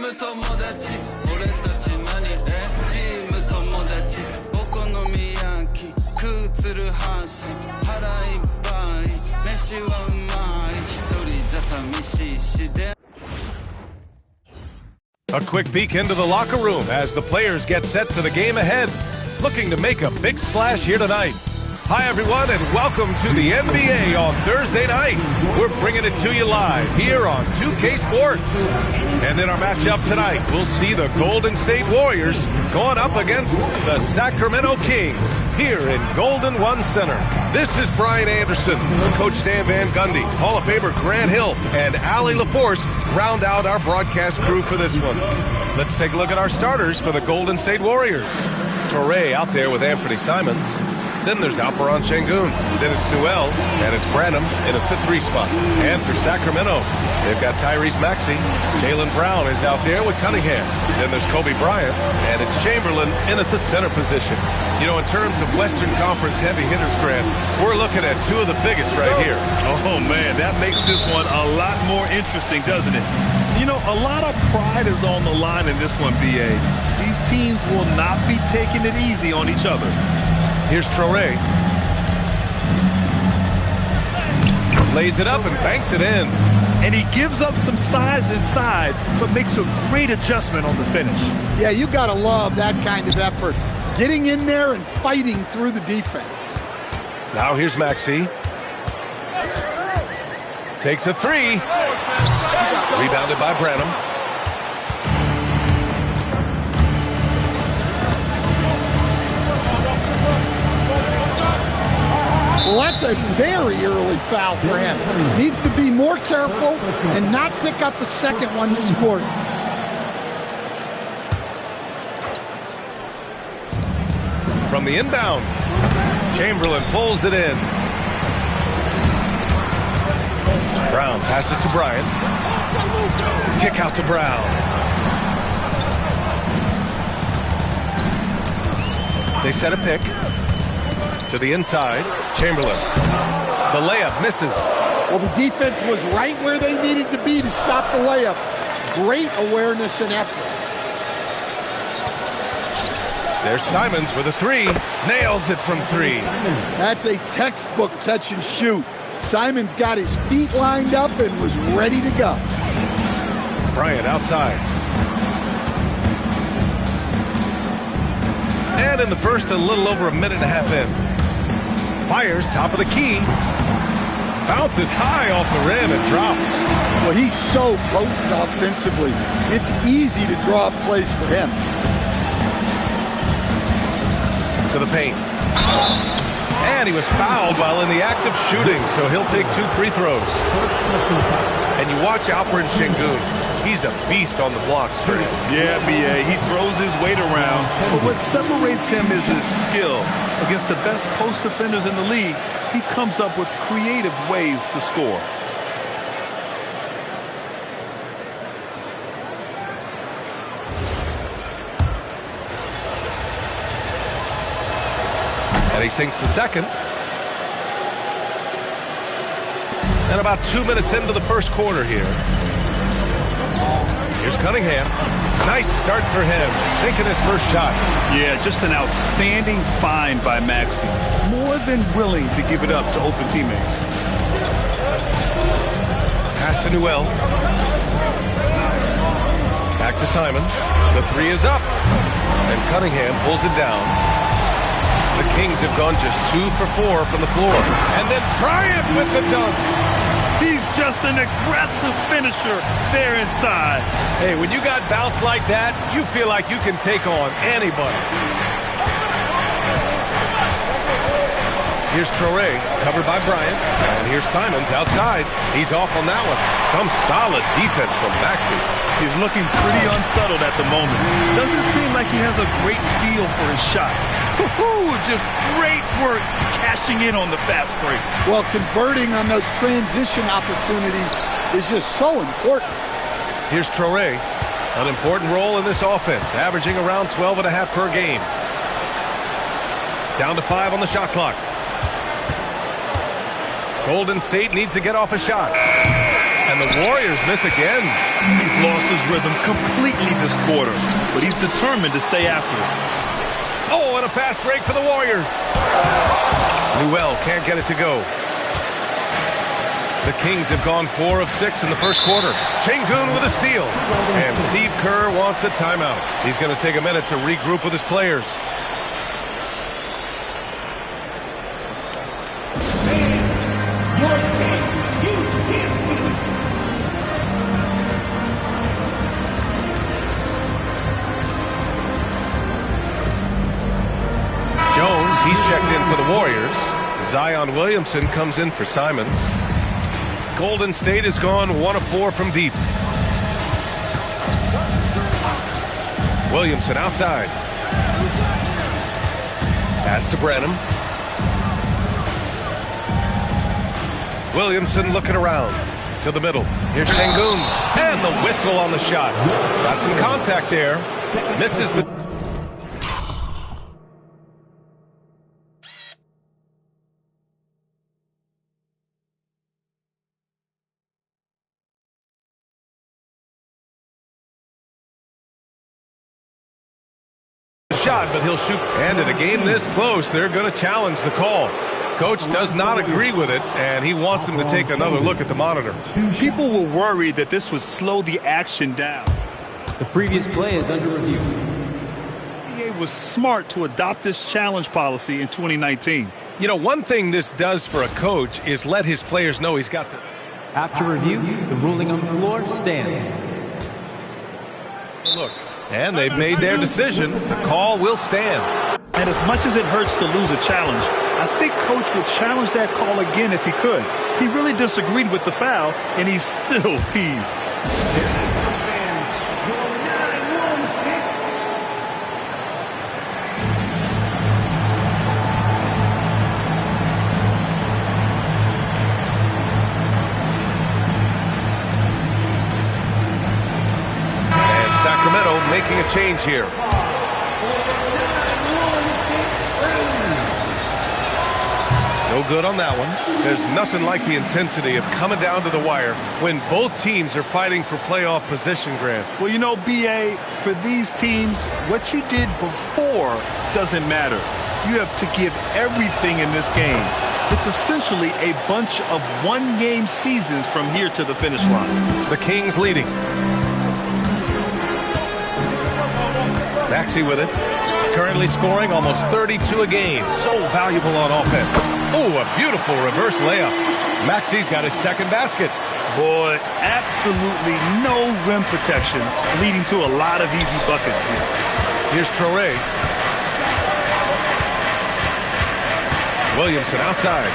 A quick peek into the locker room as the players get set for the game ahead, looking to make a big splash here tonight. Hi everyone and welcome to the NBA on Thursday night. We're bringing it to you live here on 2K Sports. And in our matchup tonight, we'll see the Golden State Warriors going up against the Sacramento Kings here in Golden One Center. This is Brian Anderson, Coach Stan Van Gundy, Hall of Famer Grant Hill, and Allie LaForce round out our broadcast crew for this one. Let's take a look at our starters for the Golden State Warriors. Touré out there with Anthony Simons. Then there's Alperon Sengun. Then it's Newell, and it's Branham in at the 3 spot. And for Sacramento, they've got Tyrese Maxey. Jaylen Brown is out there with Cunningham. Then there's Kobe Bryant, and it's Chamberlain in at the center position. You know, in terms of Western Conference heavy hitters, Grant, we're looking at 2 of the biggest right here. Oh, man, that makes this one a lot more interesting, doesn't it? You know, a lot of pride is on the line in this one, B.A. These teams will not be taking it easy on each other. Here's Touré. Lays it up and banks it in. And he gives up some size inside, but makes a great adjustment on the finish. Yeah, you got to love that kind of effort. Getting in there and fighting through the defense. Now here's Maxey. Takes a 3. Rebounded by Branham. Well, that's a very early foul for him. Needs to be more careful and not pick up a second one this quarter. From the inbound, Chamberlain pulls it in. Brown passes to Bryant. Kick out to Brown. They set a pick. To the inside, Chamberlain. The layup misses. Well, the defense was right where they needed to be to stop the layup. Great awareness and effort. There's Simons with a 3. Nails it from 3. That's a textbook catch and shoot. Simons got his feet lined up and was ready to go. Bryant outside. And in the first, a little over a minute and a half in. Fires top of the key. Bounces high off the rim and drops. Well, he's so potent offensively. It's easy to draw up plays for him. To the paint. And he was fouled while in the act of shooting, so he'll take 2 free throws. And you watch Alperon Sengun. He's a beast on the blocks, Bernie. Yeah, B.A. He throws his weight around, but what separates him is his skill. Against the best post defenders in the league, he comes up with creative ways to score. And he sinks the second. And about 2 minutes into the first quarter here. Here's Cunningham. Nice start for him. Sinking his first shot. Yeah, just an outstanding find by Maxey. More than willing to give it up to open teammates. Pass to Newell. Back to Simons. The 3 is up. And Cunningham pulls it down. The Kings have gone just 2 for 4 from the floor. And then Bryant with the dunk. He's just an aggressive finisher there inside. Hey, when you got bounce like that, you feel like you can take on anybody. Here's Touré, covered by Bryant. And here's Simons outside. He's off on that one. Some solid defense from Maxey. He's looking pretty unsettled at the moment. Doesn't seem like he has a great feel for his shot. Just great work cashing in on the fast break. Well, converting on those transition opportunities is just so important. Here's Touré, an important role in this offense, averaging around 12.5 per game. Down to 5 on the shot clock. Golden State needs to get off a shot. And And the Warriors miss again. He's lost his rhythm completely this quarter, but he's determined to stay after it. Oh, and a fast break for the Warriors. Newell can't get it to go. The Kings have gone 4 of 6 in the first quarter. Sengun with a steal. And Steve Kerr wants a timeout. He's going to take a minute to regroup with his players. Jones, he's checked in for the Warriors. Zion Williamson comes in for Simons. Golden State has gone 1 of 4 from deep. Williamson outside. Pass to Branham. Williamson looking around to the middle. Here's Sengun. And the whistle on the shot. Got some contact there. Misses the... shot, but he'll shoot. And in a game this close, they're going to challenge the call. Coach does not agree with it, and he wants them to take another look at the monitor. People were worried that this would slow the action down. The previous play is under review. The NBA was smart to adopt this challenge policy in 2019. You know, one thing this does for a coach is let his players know he's got the... After review, the ruling on the floor stands. Look. And they've made their decision. The call will stand. And as much as it hurts to lose a challenge, I think Coach would challenge that call again if he could. He really disagreed with the foul, and he's still peeved. Making a change here. No good on that one. There's nothing like the intensity of coming down to the wire when both teams are fighting for playoff position, Grant. Well, you know, B.A., for these teams, what you did before doesn't matter. You have to give everything in this game. It's essentially a bunch of one-game seasons from here to the finish line. The Kings leading. Maxey with it. Currently scoring almost 32 a game. So valuable on offense. Oh, a beautiful reverse layup. Maxey's got his second basket. Boy, absolutely no rim protection, leading to a lot of easy buckets here. Here's Traore. Williamson outside.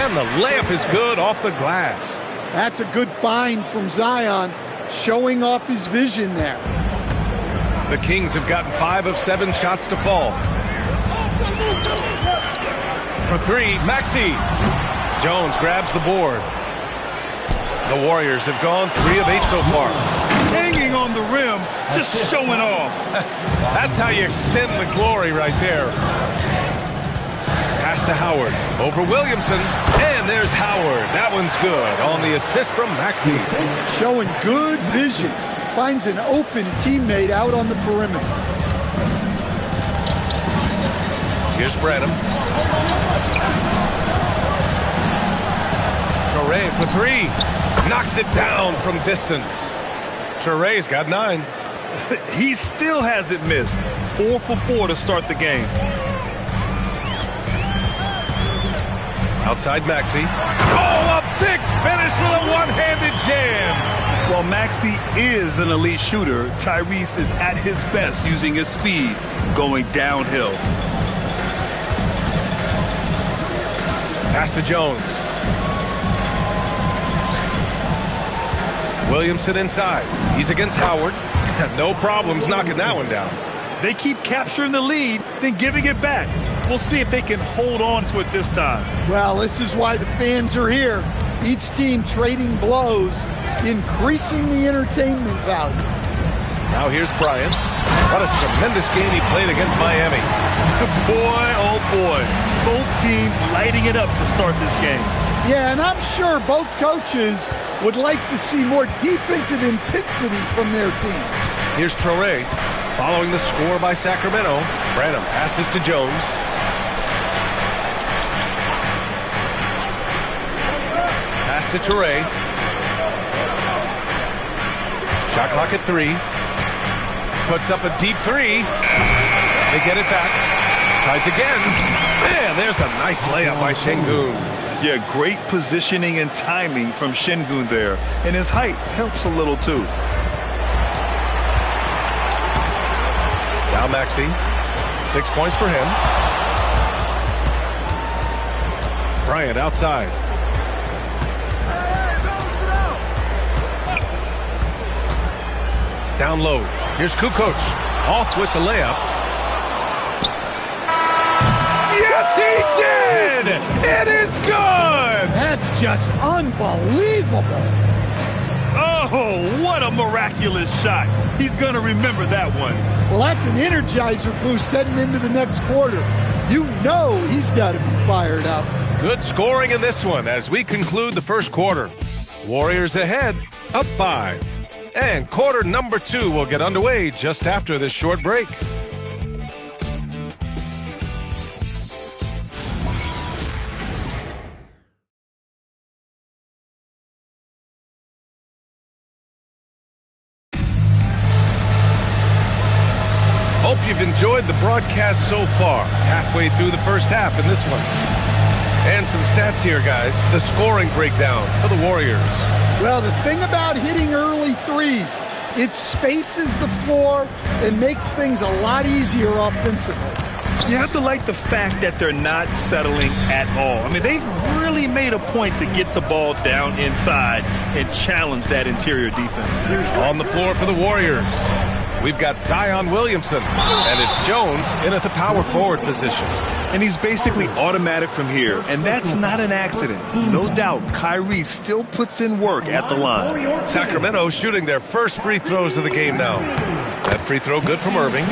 And the layup is good off the glass. That's a good find from Zion, showing off his vision there. The Kings have gotten 5 of 7 shots to fall. For 3, Maxey. Jones grabs the board. The Warriors have gone 3 of 8 so far. Hanging on the rim, just showing off. That's how you extend the glory right there. Pass to Howard. Over Williamson. And there's Howard. That one's good on the assist from Maxey. Showing good vision. Finds an open teammate out on the perimeter. Here's Branham. Traore for 3. Knocks it down from distance. Traore's got 9. He still hasn't missed. 4 for 4 to start the game. Outside Maxey. Oh, a big finish with a one-handed jam. While Maxey is an elite shooter, Tyrese is at his best using his speed, going downhill. Pass to Jones. Williamson inside. He's against Howard. No problems knocking that one down. They keep capturing the lead, then giving it back. We'll see if they can hold on to it this time. Well, this is why the fans are here. Each team trading blows, increasing the entertainment value. Now here's Bryant. What a tremendous game he played against Miami. Boy, oh boy. Both teams lighting it up to start this game. Yeah, and I'm sure both coaches would like to see more defensive intensity from their teams. Here's Traoré following the score by Sacramento. Branham passes to Jones. Pass to Traoré. Shot clock at 3. Puts up a deep 3. They get it back. Tries again. Man, there's a nice layup by Sengun. Yeah, great positioning and timing from Sengun there. And his height helps a little too. Now Maxey. 6 points for him. Bryant outside. Down low. Here's Kukoc. Off with the layup. Yes, he did! It is good! That's just unbelievable. Oh, what a miraculous shot. He's going to remember that one. Well, that's an energizer boost heading into the next quarter. You know he's got to be fired up. Good scoring in this one as we conclude the first quarter. Warriors ahead, up 5. And quarter number 2 will get underway just after this short break. Hope you've enjoyed the broadcast so far. Halfway through the first half in this one. And some stats here, guys. The scoring breakdown for the Warriors. Well, the thing about hitting early threes, it spaces the floor and makes things a lot easier offensively. You have to like the fact that they're not settling at all. I mean, they've really made a point to get the ball down inside and challenge that interior defense. On the floor for the Warriors, we've got Zion Williamson, and it's Jones in at the power forward position. And he's basically automatic from here, and that's not an accident. No doubt, Kyrie still puts in work at the line. Sacramento shooting their first free throws of the game now. That free throw good from Irving.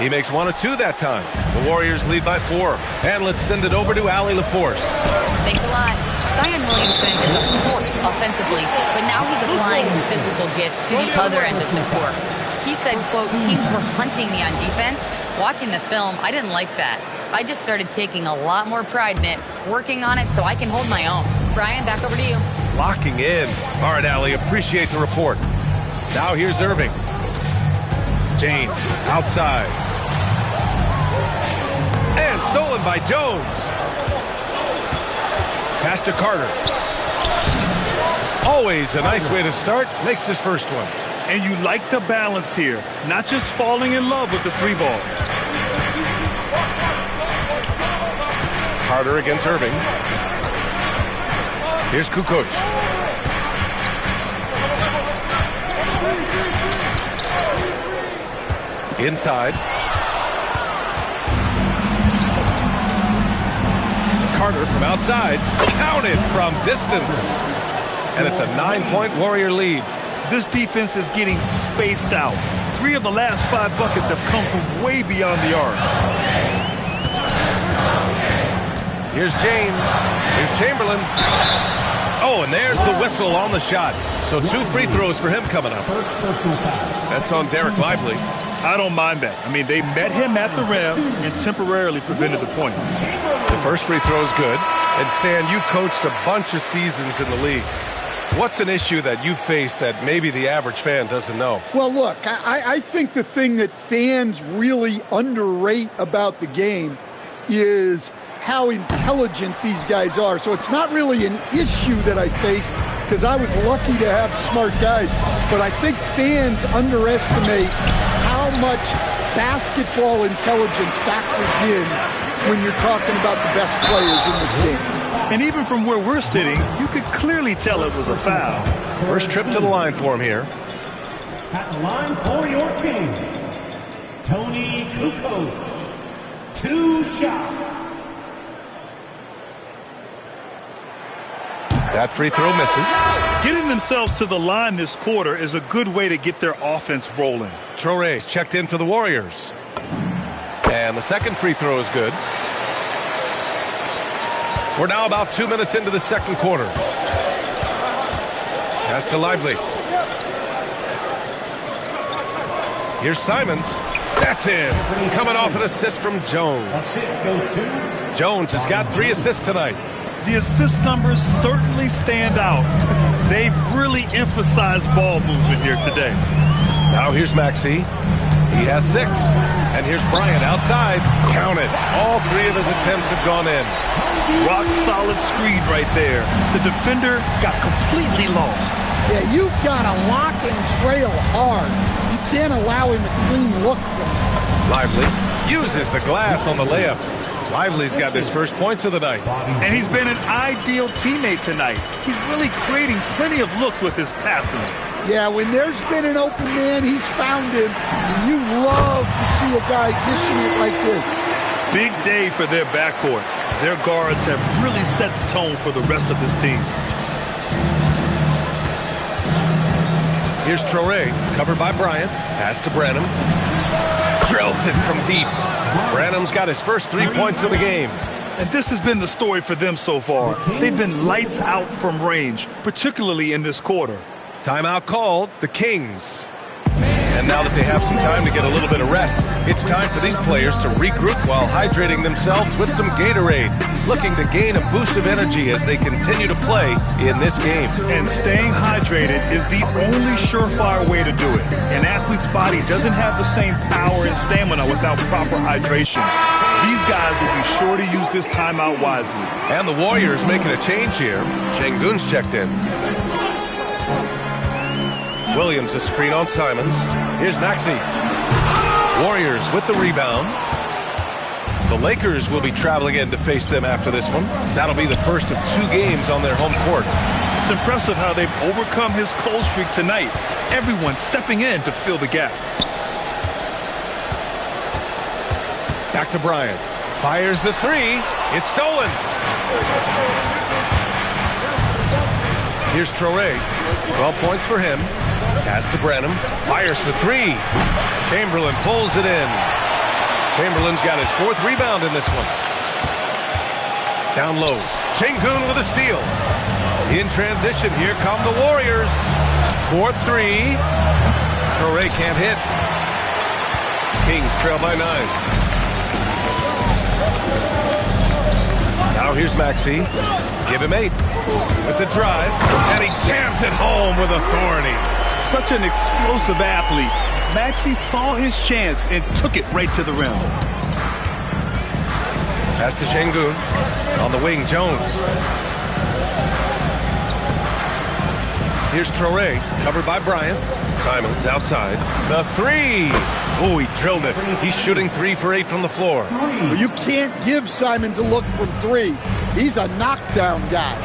He makes 1 of 2 that time. The Warriors lead by 4. And let's send it over to Allie LaForce. Thanks a lot. Zion Williamson is a force offensively, but now he's applying his physical gifts to the other end of the court. He said, quote, teams were hunting me on defense. Watching the film, I didn't like that. I just started taking a lot more pride in it, working on it so I can hold my own. Brian, back over to you. Locking in. All right, Allie, appreciate the report. Now here's Irving. James outside. And stolen by Jones. Pass to Carter. Always a nice way to start. Makes his first one. And you like the balance here. Not just falling in love with the 3 ball. Carter against Irving. Here's Kukoc. Inside. Carter from outside. Counted from distance. And it's a 9-point Warrior lead. This defense is getting spaced out. 3 of the last 5 buckets have come from way beyond the arc. Here's James. Here's Chamberlain. Oh, and there's the whistle on the shot. So 2 free throws for him coming up. That's on Derek Lively. I don't mind that. I mean, they met him at the rim and temporarily prevented the points. The first free throw is good. And Stan, you coached a bunch of seasons in the league. What's an issue that you face that maybe the average fan doesn't know? Well, look, I think the thing that fans really underrate about the game is how intelligent these guys are. So it's not really an issue that I face because I was lucky to have smart guys. But I think fans underestimate how much basketball intelligence factors in when you're talking about the best players in this game. And even from where we're sitting, you could clearly tell it was a foul. First trip to the line for him here. At the line for your Kings, Tony Kukoc. 2 shots. That free throw misses. Getting themselves to the line this quarter is a good way to get their offense rolling. Traore's checked in for the Warriors. And the second free throw is good. We're now about 2 minutes into the second quarter. Pass to Lively. Here's Simons. That's in. Coming off an assist from Jones. Jones has got 3 assists tonight. The assist numbers certainly stand out. They've really emphasized ball movement here today. Now here's Maxey. He has 6. And here's Bryant outside. Count it. All 3 of his attempts have gone in. Rock solid screen right there. The defender got completely lost. Yeah, you've got to lock and trail hard. You can't allow him a clean look from him. Lively uses the glass on the layup. Lively's got his first points of the night. And he's been an ideal teammate tonight. He's really creating plenty of looks with his passing. Yeah, when there's been an open man, he's found him. And you love to see a guy dishing it like this. Big day for their backcourt. Their guards have really set the tone for the rest of this team. Here's Traore, covered by Bryant. Pass to Branham. Drills it from deep. Branham's got his first 3 points of the game. And this has been the story for them so far. They've been lights out from range, particularly in this quarter. Timeout called, the Kings. And now that they have some time to get a little bit of rest, it's time for these players to regroup while hydrating themselves with some Gatorade, looking to gain a boost of energy as they continue to play in this game. And staying hydrated is the only surefire way to do it. An athlete's body doesn't have the same power and stamina without proper hydration. These guys will be sure to use this timeout wisely. And the Warriors making a change here. Sengun's checked in. Williams, a screen on Simons. Here's Maxey. Warriors with the rebound. The Lakers will be traveling in to face them after this one. That'll be the first of 2 games on their home court. It's impressive how they've overcome his cold streak tonight. Everyone stepping in to fill the gap. Back to Bryant. Fires the 3. It's stolen. Here's Traore. 12 points for him. Pass to Branham. Fires for 3. Chamberlain pulls it in. Chamberlain's got his 4th rebound in this one. Down low. Sengun with a steal. In transition, here come the Warriors. 4-3. Traore can't hit. Kings trail by 9. Now here's Maxey. Give him 8. With the drive. And he jams it home with authority. Such an explosive athlete. Maxey saw his chance and took it right to the rim. Pass to Sengun. On the wing, Jones. Here's Traore, covered by Bryant. Simons outside. The 3. Oh, he drilled it. He's shooting 3 for 8 from the floor. Well, you can't give Simons a look from 3. He's a knockdown guy.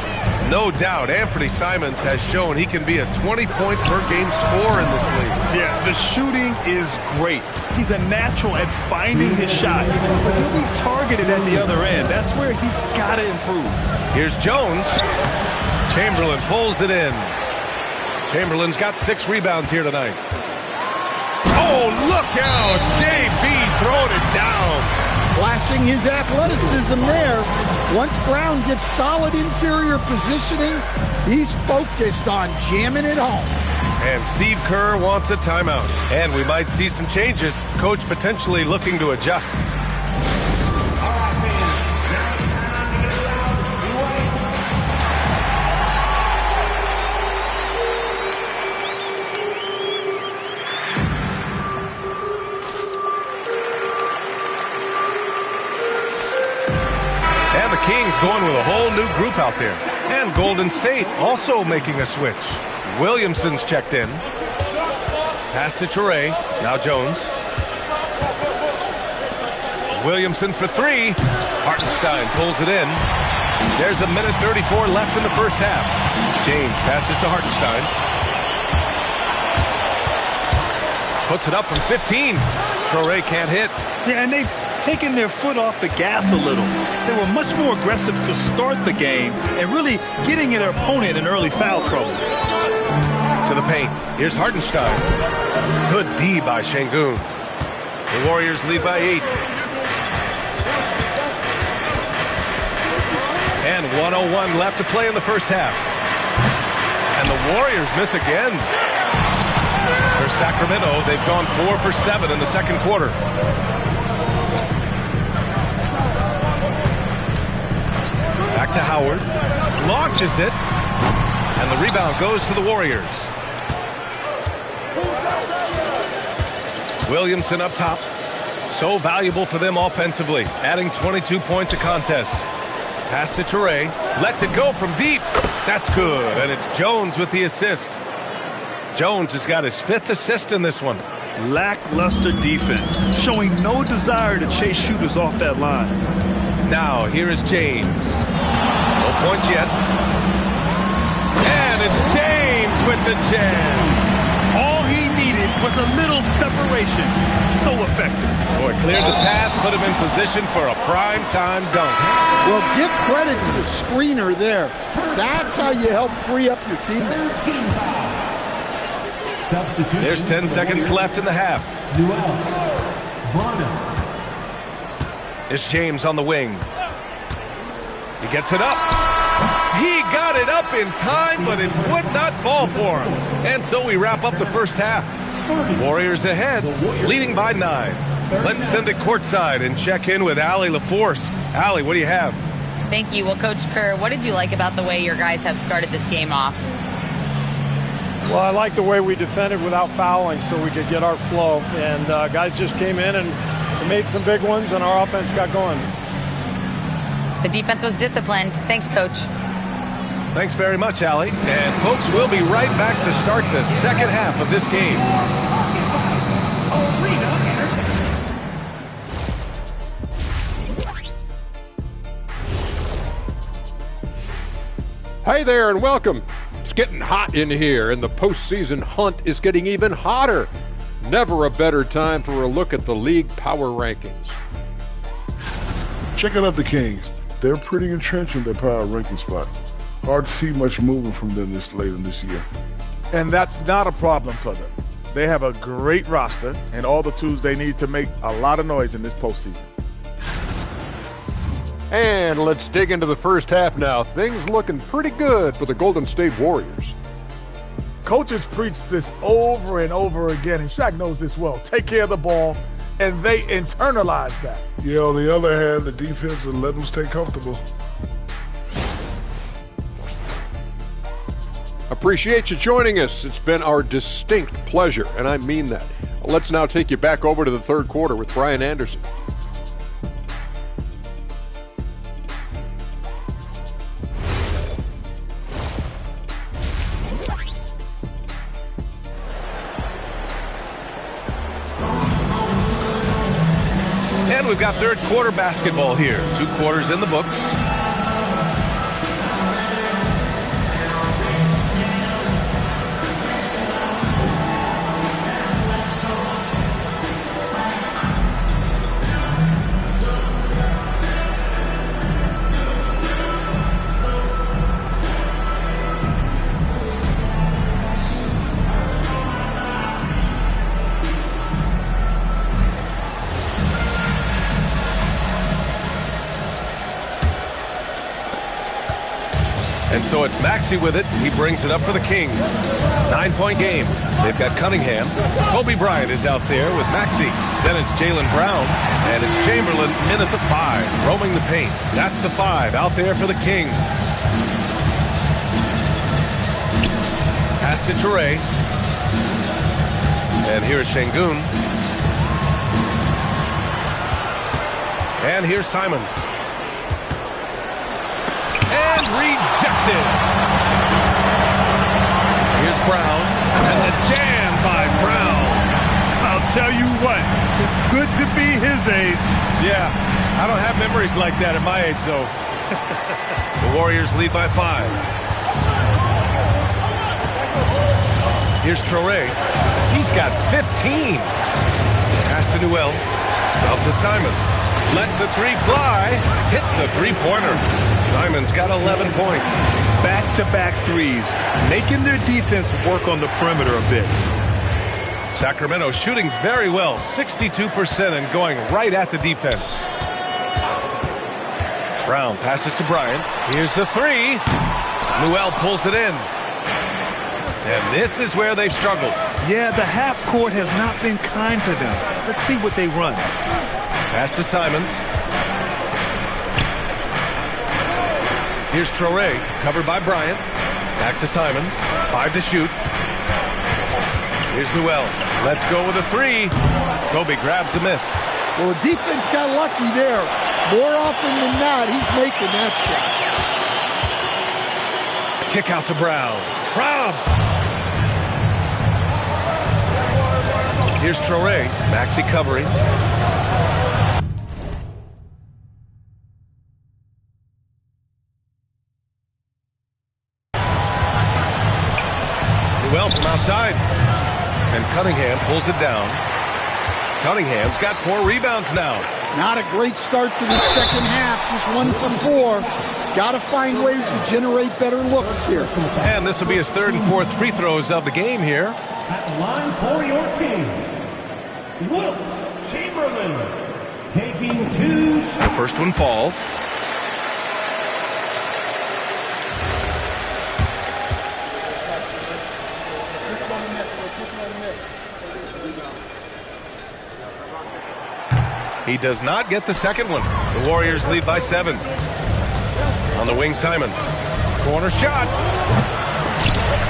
No doubt, Anthony Simons has shown he can be a 20-point-per-game scorer in this league. Yeah, the shooting is great. He's a natural at finding his shot. But he'll be targeted at the other end. That's where he's got to improve. Here's Jones. Chamberlain pulls it in. Chamberlain's got 6 rebounds here tonight. Oh, look out! JB throwing it down. Flashing his athleticism there. Once Brown gets solid interior positioning, he's focused on jamming it home. And Steve Kerr wants a timeout. And we might see some changes. Coach potentially looking to adjust. And the Kings going with a whole new group out there. And Golden State also making a switch. Williamson's checked in. Pass to Traore. Now Jones. Williamson for 3. Hartenstein pulls it in. There's a minute 34 left in the first half. James passes to Hartenstein. Puts it up from 15. Traore can't hit. Yeah, and they've taking their foot off the gas a little. They were much more aggressive to start the game and really getting their opponent in early foul trouble. To the paint. Here's Hartenstein. Good D by Sengun. The Warriors lead by 8. And 1:01 left to play in the first half. And the Warriors miss again. For Sacramento, they've gone 4 for 7 in the second quarter. Back to Howard. Launches it. And the rebound goes to the Warriors. Williamson up top. So valuable for them offensively, adding 22 points a contest. Pass to Toure. Lets it go from deep. That's good. And it's Jones with the assist. Jones has got his 5th assist in this one. Lackluster defense, showing no desire to chase shooters off that line. Now, here is James. No points yet. And it's James with the jam. All he needed was a little separation. So effective. Boy, cleared the path, put him in position for a prime-time dunk. Well, give credit to the screener there. That's how you help free up your teammates. There's 10 seconds left in the half. It's James on the wing. He gets it up. He got it up in time, but it would not fall for him. And so we wrap up the first half. Warriors ahead, leading by 9. Let's send it courtside and check in with Allie LaForce. Allie, what do you have? Thank you. Well, Coach Kerr, what did you like about the way your guys have started this game off? Well, I like the way we defended without fouling so we could get our flow. And guys just came in and made some big ones, and our offense got going. The defense was disciplined. Thanks, Coach. Thanks very much, Allie. And, folks, we'll be right back to start the second half of this game. Hey there and welcome. It's getting hot in here, and the postseason hunt is getting even hotter. Never a better time for a look at the league power rankings. Checking out the Kings. They're pretty entrenched in their power ranking spot. Hard to see much movement from them this late in this year. And that's not a problem for them. They have a great roster and all the tools they need to make a lot of noise in this postseason. And let's dig into the first half now. Things looking pretty good for the Golden State Warriors. Coaches preach this over and over again, and Shaq knows this well. Take care of the ball, and they internalize that. Yeah, on the other hand, the defense will let them stay comfortable. Appreciate you joining us. It's been our distinct pleasure, and I mean that. Let's now take you back over to the third quarter with Brian Anderson. And we've got third quarter basketball here. 2 quarters in the books. And so it's Maxey with it. He brings it up for the Kings. 9-point game. They've got Cunningham. Kobe Bryant is out there with Maxey. Then it's Jaylen Brown. And it's Chamberlain in at the 5, roaming the paint. That's the 5 out there for the Kings. Pass to Toure. And here's Sengun. And here's Simons. And rejected. Here's Brown. And the jam by Brown. I'll tell you what, it's good to be his age. Yeah, I don't have memories like that at my age, though. The Warriors lead by 5. Here's Toure. He's got 15. Pass to Newell. Out to Simons. Lets the three fly. Hits the three-pointer. Simon's got 11 points. Back-to-back threes, making their defense work on the perimeter a bit. Sacramento shooting very well, 62% and going right at the defense. Brown passes to Bryant. Here's the three. Newell pulls it in. And this is where they've struggled. Yeah, the half court has not been kind to them. Let's see what they run. Pass to Simons. Here's Traore, covered by Bryant. Back to Simons. 5 to shoot. Here's Newell. Let's go with a three. Kobe grabs the miss. Well, the defense got lucky there. More often than not, he's making that shot. Kick out to Brown. Brown! Here's Traore. Maxey covering. Newell from outside. And Cunningham pulls it down. Cunningham's got 4 rebounds now. Not a great start to the second half. Just 1 from 4. Got to find ways to generate better looks here. And this will be his 3rd and 4th free throws of the game here. At the line for your Kings, Wilt Chamberlain taking 2 shots. The first one falls. He does not get the second one. The Warriors lead by 7. On the wing, Simon. Corner shot.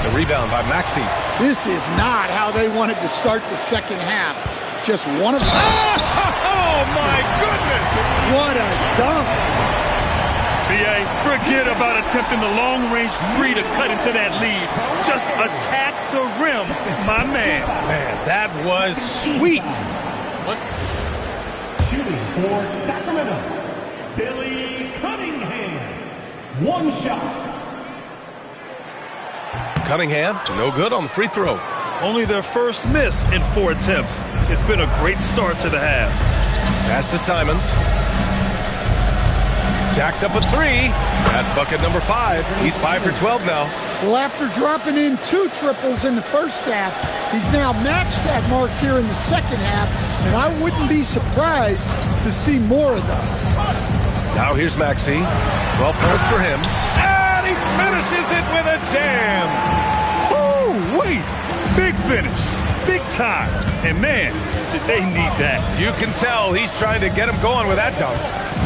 The rebound by Maxey. This is not how they wanted to start the second half. Just one of them. Oh, my goodness! What a dunk. BA, forget about attempting the long-range three to cut into that lead. Just attack the rim, my man. Man, that was sweet. What? Shooting for Sacramento, Billy Cunningham. 1 shot. Cunningham, no good on the free throw. Only their first miss in 4 attempts. It's been a great start to the half. Pass to Simons. Jacks up a 3. That's bucket number 5. He's 5 for 12 now. Well, after dropping in 2 triples in the first half, he's now matched that mark here in the second half, and I wouldn't be surprised to see more of those. Now here's Maxey. 12 points for him. And he finishes it with a jam. Woo, wait. Big finish. Big time. And man, did they need that. You can tell he's trying to get him going with that dunk.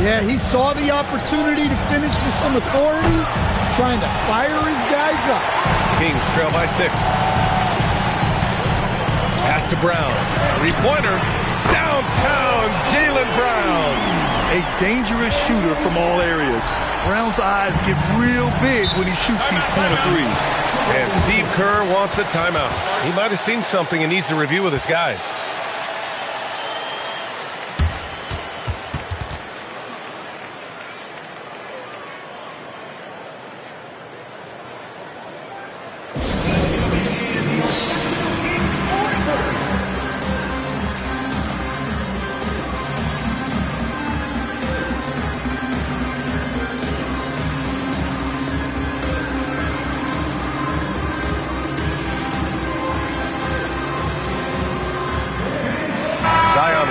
Yeah, he saw the opportunity to finish with some authority, trying to fire his guys up. Kings trail by 6. Pass to Brown. 3-pointer. Downtown, Jaylen Brown. A dangerous shooter from all areas. Brown's eyes get real big when he shoots these corner threes. And Steve Kerr wants a timeout. He might have seen something and needs to review with his guys.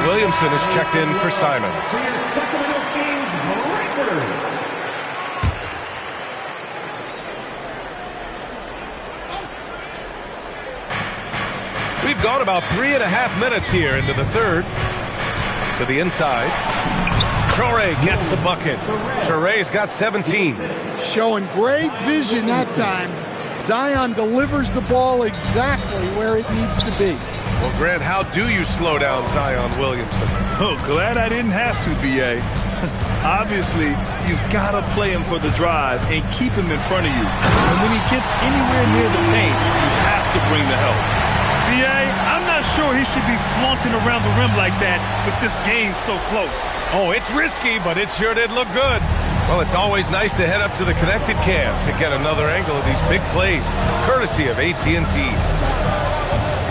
Williamson is checked in for Simons. Sacramento Kings breakers. We've gone about 3.5 minutes here into the third. To the inside. Traore gets the bucket. Traore's got 17. Showing great vision that time. Zion delivers the ball exactly where it needs to be. Well, Grant, how do you slow down Zion Williamson? Oh, glad I didn't have to, B.A. Obviously, you've got to play him for the drive and keep him in front of you. And when he gets anywhere near the paint, you have to bring the help. B.A., I'm not sure he should be flaunting around the rim like that with this game so close. Oh, it's risky, but it sure did look good. Well, it's always nice to head up to the connected cam to get another angle of these big plays, courtesy of AT&T.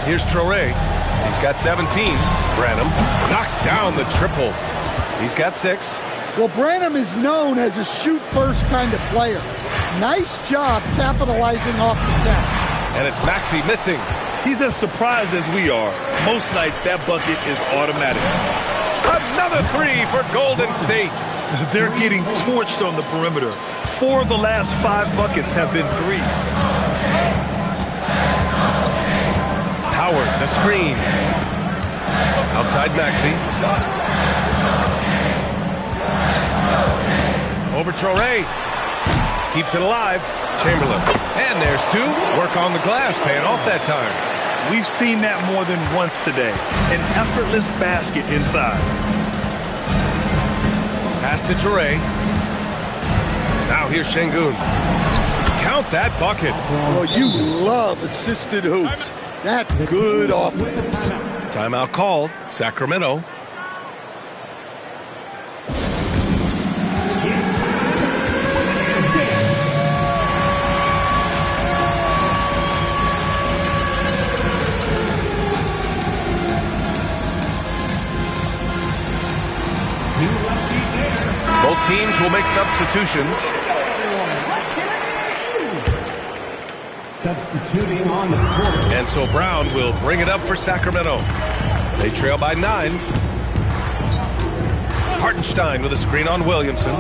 Here's Traore. He's got 17. Branham knocks down the triple. He's got 6. Well, Branham is known as a shoot-first kind of player. Nice job capitalizing off the catch. And it's Maxey missing. He's as surprised as we are. Most nights, that bucket is automatic. Another 3 for Golden State. They're getting torched on the perimeter. 4 of the last 5 buckets have been threes. Howard, the screen. Outside Maxey. Over Traore. Keeps it alive. Chamberlain. And there's 2. Work on the glass, paying off that time. We've seen that more than once today. An effortless basket inside. Pass to Traore. Now here's Sengun. Count that bucket. Well, you love assisted hoops. That's good offense. Timeout called. Sacramento. Both teams will make substitutions. Substituting on the court. And so Brown will bring it up for Sacramento. They trail by 9. Hartenstein with a screen on Williamson. Oh,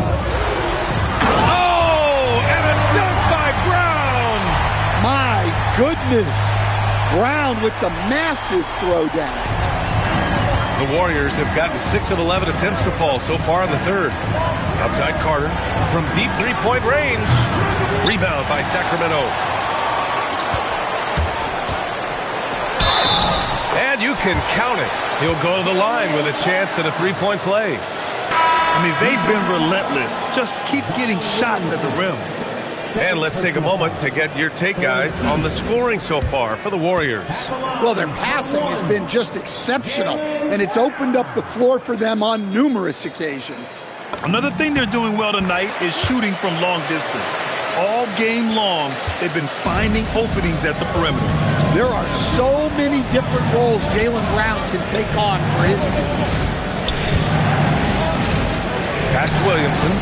and a dunk by Brown! My goodness. Brown with the massive throwdown. The Warriors have gotten 6 of 11 attempts to fall so far in the third. Outside Carter from deep three-point range. Rebound by Sacramento. And you can count it. He'll go to the line with a chance at a three-point play. I mean, they've been relentless. Just keep getting shots at the rim. And let's take a moment to get your take, guys, on the scoring so far for the Warriors. Well, their passing has been just exceptional, and it's opened up the floor for them on numerous occasions. Another thing they're doing well tonight is shooting from long distance. All game long, they've been finding openings at the perimeter. There are so many different roles Jaylen Brown can take on for his team. Pass to Williamson.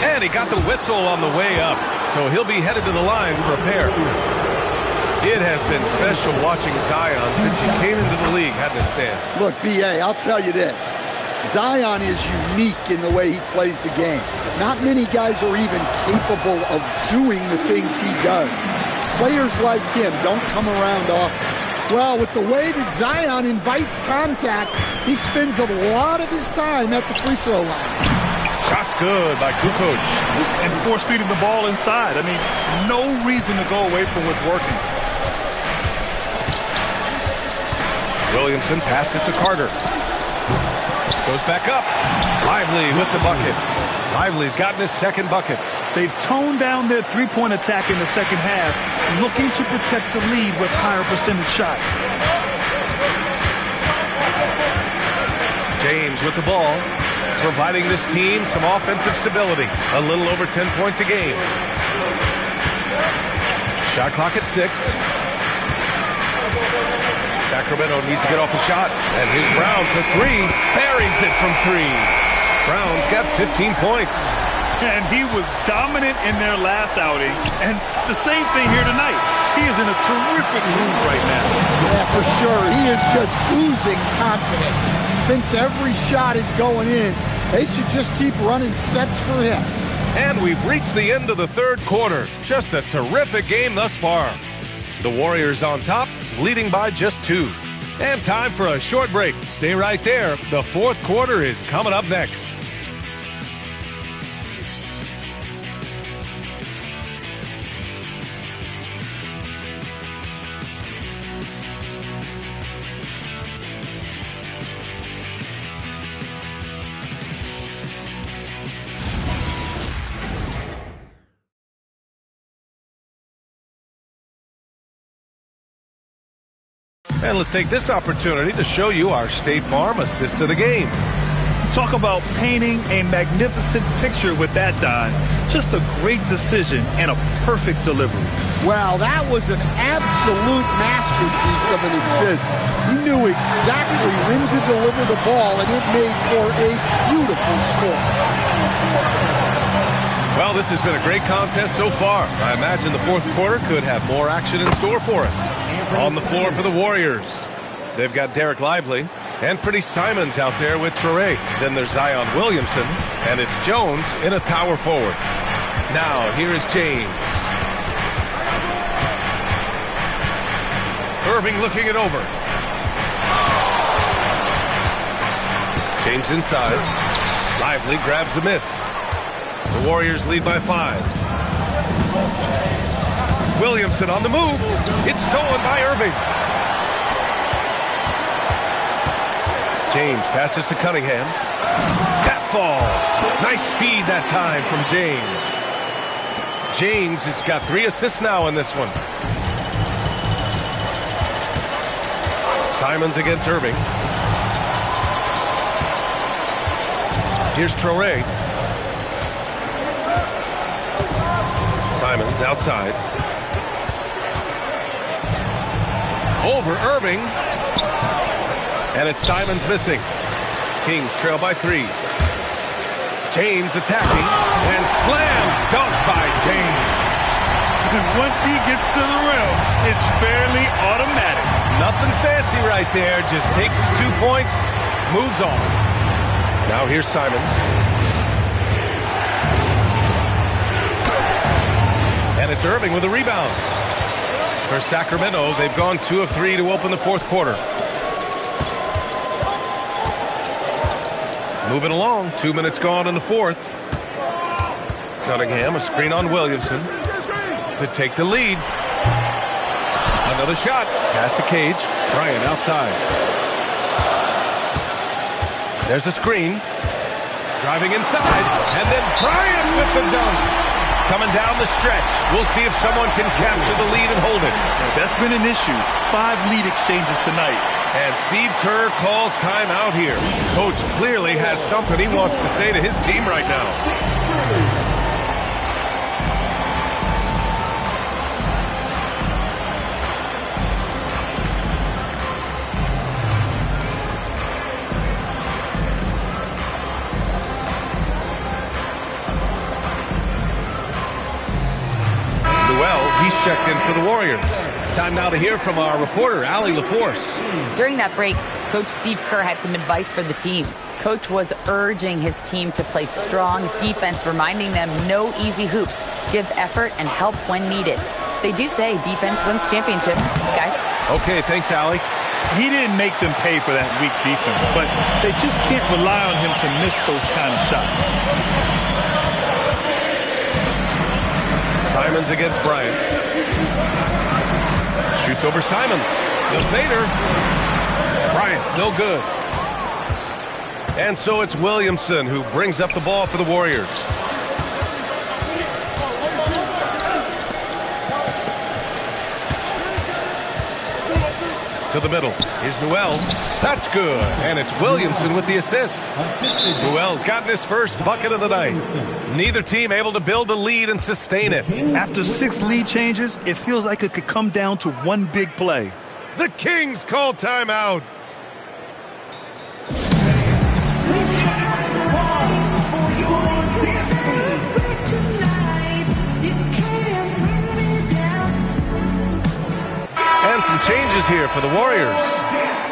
And he got the whistle on the way up, so he'll be headed to the line for a pair. It has been special watching Zion since he came into the league, hasn't it, Stan? Look, B.A., I'll tell you this. Zion is unique in the way he plays the game. Not many guys are even capable of doing the things he does. Players like him don't come around often. Well, with the way that Zion invites contact, he spends a lot of his time at the free throw line. Shot's good by Kukoc. And force feeding the ball inside. I mean, no reason to go away from what's working. Williamson passes to Carter. Goes back up. Lively with the bucket. Lively's gotten his second bucket. They've toned down their three-point attack in the second half, looking to protect the lead with higher percentage shots. James with the ball, providing this team some offensive stability. A little over 10 points a game. Shot clock at 6. Sacramento needs to get off a shot. And here's Brown for 3. Buries it from 3. Brown's got 15 points. And he was dominant in their last outing. And the same thing here tonight. He is in a terrific mood right now. Yeah, for sure. He is just oozing confidence. Thinks every shot is going in. They should just keep running sets for him. And we've reached the end of the third quarter. Just a terrific game thus far. The Warriors on top, leading by just 2. And time for a short break. Stay right there. The fourth quarter is coming up next. And let's take this opportunity to show you our State Farm assist to the game. Talk about painting a magnificent picture with that dive. Just a great decision and a perfect delivery. Wow, that was an absolute masterpiece of an assist. He knew exactly when to deliver the ball, and it made for a beautiful score. Well, this has been a great contest so far. I imagine the fourth quarter could have more action in store for us. On the floor for the Warriors, they've got Derek Lively and Freddie Simons out there with Traoré. Then there's Zion Williamson, and it's Jones in a power forward. Now, here is James. Irving looking it over. James inside. Lively grabs the miss. The Warriors lead by 5. Williamson on the move. It's stolen by Irving. James passes to Cunningham. That falls. Nice feed that time from James. James has got 3 assists now in this one. Simons against Irving. Here's Traoré. Simons outside. Over Irving. And it's Simons missing. Kings trail by 3. James attacking. And slam dunk by James. And once he gets to the rim, it's fairly automatic. Nothing fancy right there. Just takes 2 points, moves on. Now here's Simons. And it's Irving with a rebound. For Sacramento, they've gone 2 of 3 to open the fourth quarter. Moving along, 2 minutes gone in the fourth. Cunningham, a screen on Williamson to take the lead. Another shot. Pass to Cage. Bryant outside. There's a screen. Driving inside. And then Bryant with the dunk. Coming down the stretch. We'll see if someone can capture the lead and hold it. That's been an issue. 5 lead exchanges tonight. And Steve Kerr calls timeout here. Coach clearly has something he wants to say to his team right now. He's checked in for the Warriors. Time now to hear from our reporter, Allie LaForce. During that break, Coach Steve Kerr had some advice for the team. Coach was urging his team to play strong defense, reminding them no easy hoops, give effort and help when needed. They do say defense wins championships, guys. Okay, thanks, Allie. He didn't make them pay for that weak defense, but they just can't rely on him to miss those kind of shots. Simons against Bryant. Shoots over Simons. The fader. Bryant, no good. And so it's Williamson who brings up the ball for the Warriors. To the middle. Here's Newell. That's good. And it's Williamson with the assist. Newell's gotten his first bucket of the night. Neither team able to build a lead and sustain it. After 6 lead changes, it feels like it could come down to one big play. The Kings call timeout. And some changes here for the Warriors.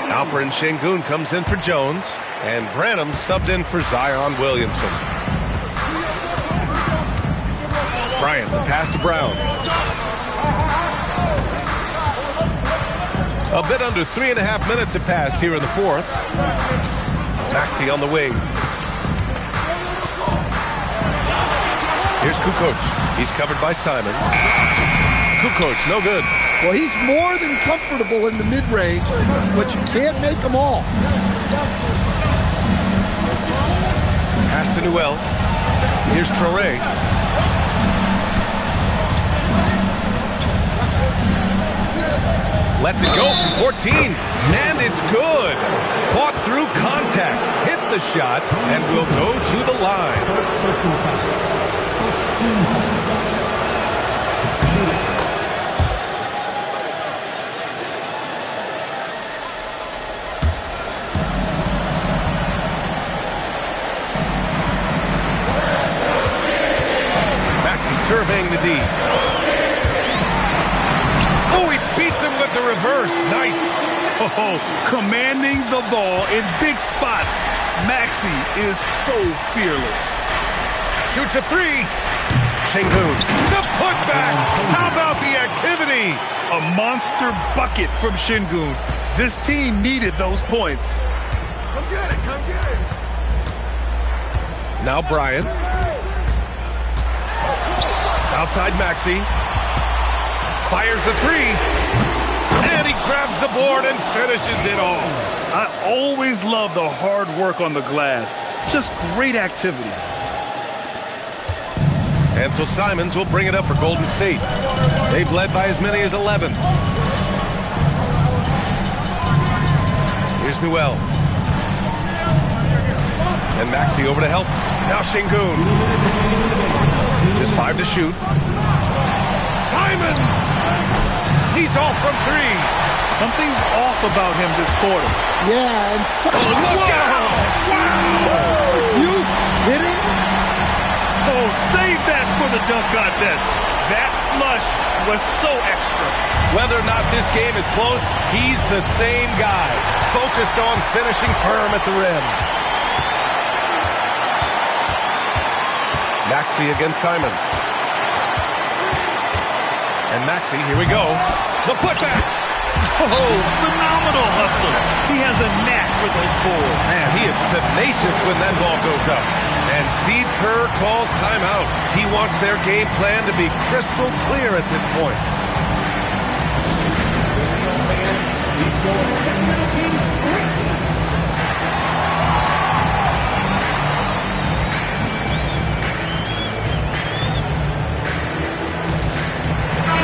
Alperen Sengun comes in for Jones, and Branham subbed in for Zion Williamson. Bryant, the pass to Brown. A bit under 3.5 minutes have passed here in the fourth. Maxey on the wing. Here's Kukoc. He's covered by Simons. Kukoc, no good. Well, he's more than comfortable in the mid-range, but you can't make them all. Pass to Newell. Here's Traoré. Lets it go from 14, and it's good. Fought through contact, hit the shot, and will go to the line. Maxey surveying the D. Beats him with the reverse. Nice. Oh, commanding the ball in big spots. Maxey is so fearless. Shoots a three. Sengun. The putback. How about the activity? A monster bucket from Sengun. This team needed those points. Come get it. Come get it. Now Bryant. Outside Maxey. Fires the three, and he grabs the board and finishes it all. I always love the hard work on the glass. Just great activity. And so Simons will bring it up for Golden State. They've led by as many as 11. Here's Newell. And Maxey over to help. Now Sengun. Just 5 to shoot. Simons! He's off from 3. Something's off about him this quarter. Yeah, and so look out! Wow! Are you kidding? Oh, save that for the dunk contest. That flush was so extra. Whether or not this game is close, he's the same guy, focused on finishing firm at the rim. Maxey against Simons. And Maxey, here we go. The putback. Oh, phenomenal hustle. He has a knack for those balls. Man, he is tenacious when that ball goes up. And Steve Kerr calls timeout. He wants their game plan to be crystal clear at this point.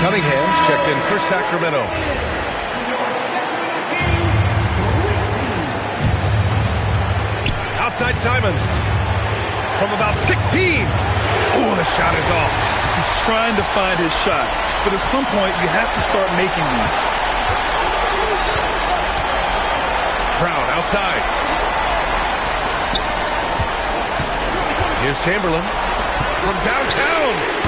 Cunningham's checked in for Sacramento. Outside Simons. From about 16. Oh, the shot is off. He's trying to find his shot. But at some point, you have to start making these. Brown outside. Here's Chamberlain. From downtown.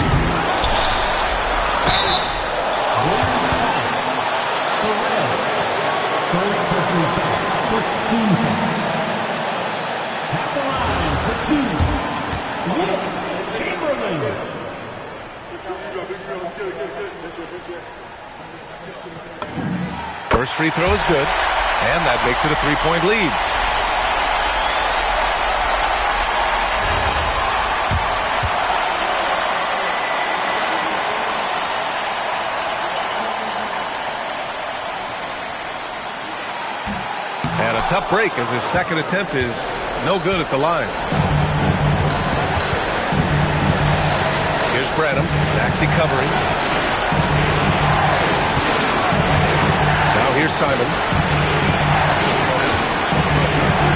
First free throw is good, and that makes it a 3-point lead. And a tough break as his second attempt is no good at the line. Here's Branham. Maxey covering. Now here's Simons.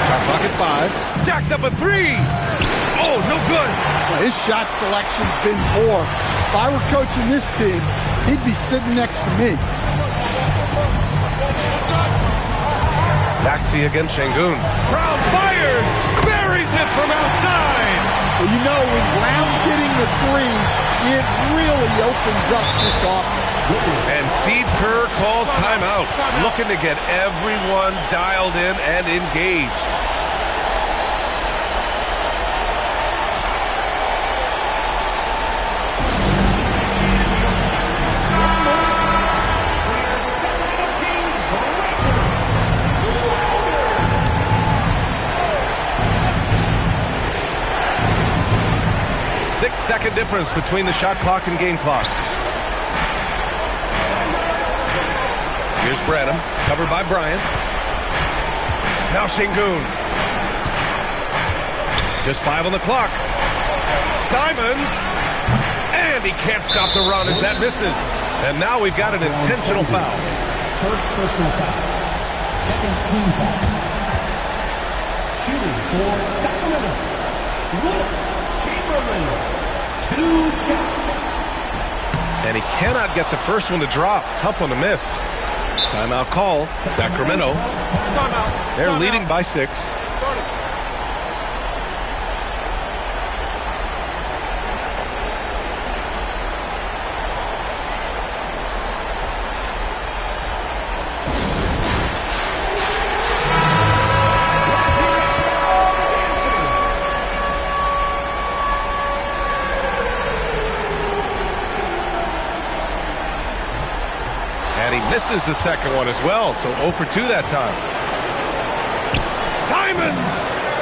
Shot clock at 5. Jacks up a 3. Oh, no good. Well, his shot selection's been poor. If I were coaching this team, he'd be sitting next to me. Maxey against Sengun. Brown fires! Buries it from outside! Well, you know, when Brown's hitting the 3, it really opens up this offense. And Steve Kerr calls timeout, looking to get everyone dialed in and engaged. Six-second difference between the shot clock and game clock. Here's Branham, covered by Bryant. Now Sengun. Just 5 on the clock. Simons. And he can't stop the run as that misses. And now we've got an intentional foul. first personal foul. Second team foul. Shooting for Sacramento, Wilt Chamberlain. 2 shots. And he cannot get the first one to drop. Tough one to miss. Timeout call. Sacramento. Timeout. They're leading by 6. And he misses the second one as well, so 0 for 2 that time. Simons!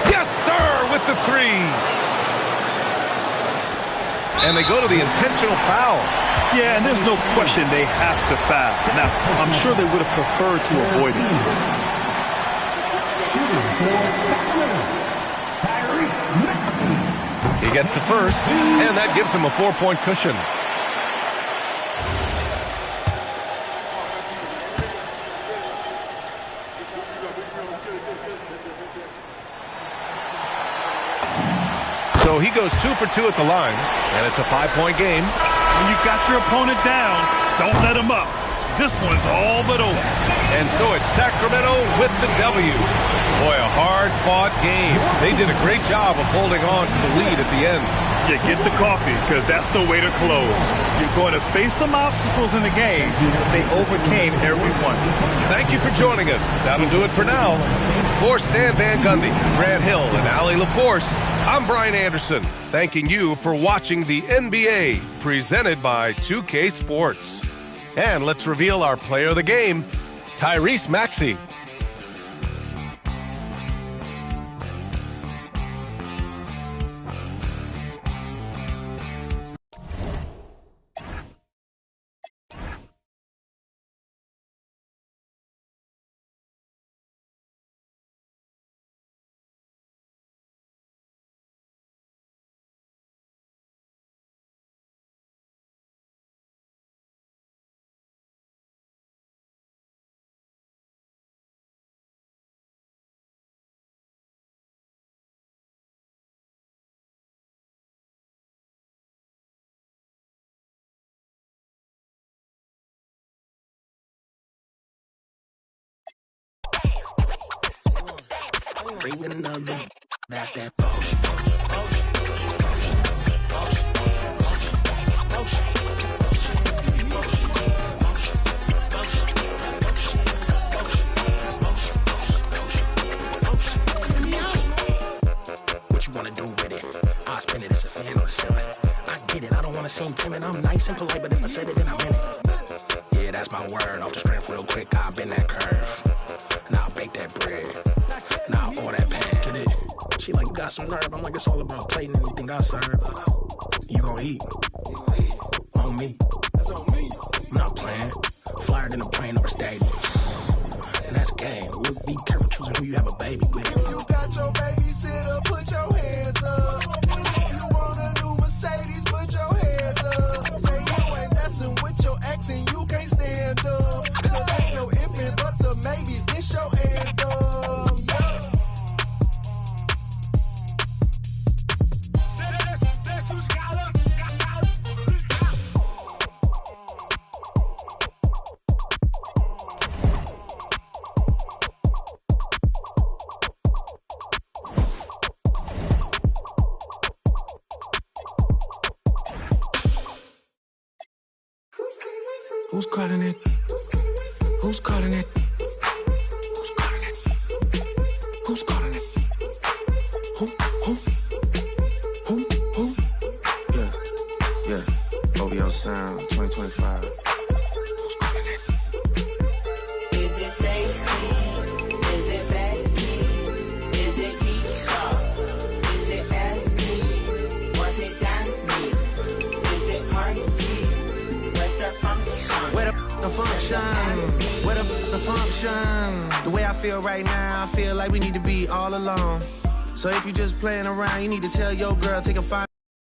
Yes, sir, with the 3. And they go to the intentional foul. Yeah, and there's no question they have to foul. Now, I'm sure they would have preferred to avoid it. Shooting for Sacramento, Maxey. He gets the first, and that gives him a 4-point cushion. So he goes 2 for 2 at the line, and it's a 5-point game. When you got your opponent down, don't let him up. This one's all but over. And so it's Sacramento with the W. Boy, a hard-fought game. They did a great job of holding on to the lead at the end. Yeah, get the coffee, because that's the way to close. You're going to face some obstacles in the game. They overcame every one. Thank you for joining us. That'll do it for now. For Stan Van Gundy, Grant Hill, and Allie LaForce, I'm Brian Anderson, thanking you for watching the NBA, presented by 2K Sports. And let's reveal our player of the game, Tyrese Maxey. Bring another, that's that potion. What you wanna do with it? I'll spend it as a fan on the ceiling. I get it, I don't wanna seem timid. I'm nice and polite, but if I said it, then I meant it. Yeah, that's my word. Off the strength real quick, I'll bend that curve. Now I'll bake that bread. Now all that pan. Get it? She like, you got some nerve. I'm like, it's all about plating anything I serve. You gon' eat. On me. That's on me. I'm not playing. Flyer than a plane over stadiums. And that's game. Look, be careful choosing who you have a baby with. If you got your babysitter, put your hands up. If you want a new Mercedes, put your hands up. Say you ain't messing with your ex and you can't stand up. Cause ain't no if and buts or maybes, this your anthem. Yeah. Who's calling it? Who's calling it? Who's calling it? Who's calling it? Who? Yeah. OVO Sound 2025. Who's calling it? Is it Stacy? Is it Becky? Is it Keisha? Is it Abby? Was it Danny? Is it Cardi? Where's the function? Where the function? Where the function? The way I feel right now, I feel like we need to be all alone. So if you just playing around, you need to tell your girl, take a 5